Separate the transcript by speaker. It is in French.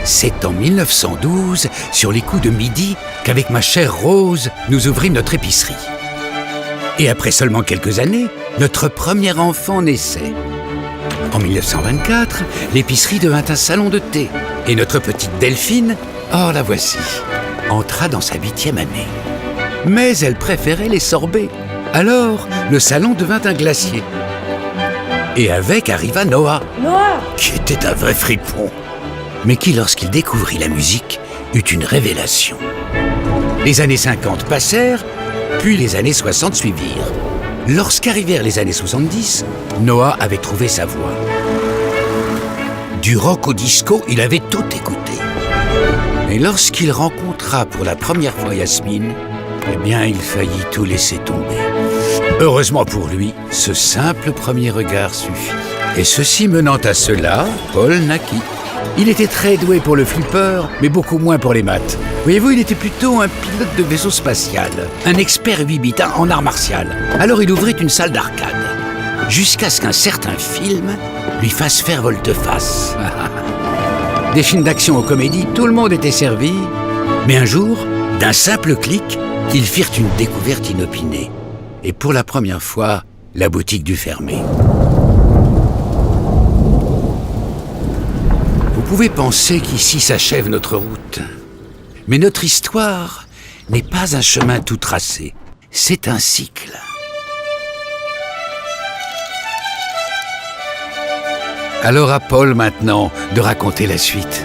Speaker 1: C'est en 1912, sur les coups de midi, qu'avec ma chère Rose, nous ouvrîmes notre épicerie. Et après seulement quelques années, notre premier enfant naissait. En 1924, l'épicerie devint un salon de thé. Et notre petite Delphine, oh la voici, entra dans sa 8e année. Mais elle préférait les sorbets. Alors, le salon devint un glacier. Et avec arriva Noah, qui était un vrai fripon, mais qui, lorsqu'il découvrit la musique, eut une révélation. Les années 50 passèrent, puis les années 60 suivirent. Lorsqu'arrivèrent les années 70, Noah avait trouvé sa voie. Du rock au disco, il avait tout écouté. Et lorsqu'il rencontra pour la première fois Yasmine, eh bien, il faillit tout laisser tomber. Heureusement pour lui, ce simple premier regard suffit. Et ceci menant à cela, Paul naquit. Il était très doué pour le flipper, mais beaucoup moins pour les maths. Voyez-vous, il était plutôt un pilote de vaisseau spatial, un expert 8 bits en art martial. Alors il ouvrit une salle d'arcade, jusqu'à ce qu'un certain film lui fasse faire volte-face. Des films d'action aux comédies, tout le monde était servi. Mais un jour, d'un simple clic, ils firent une découverte inopinée. Et pour la première fois, la boutique dut fermer. Vous pouvez penser qu'ici s'achève notre route. Mais notre histoire n'est pas un chemin tout tracé. C'est un cycle. Alors à Paul maintenant de raconter la suite.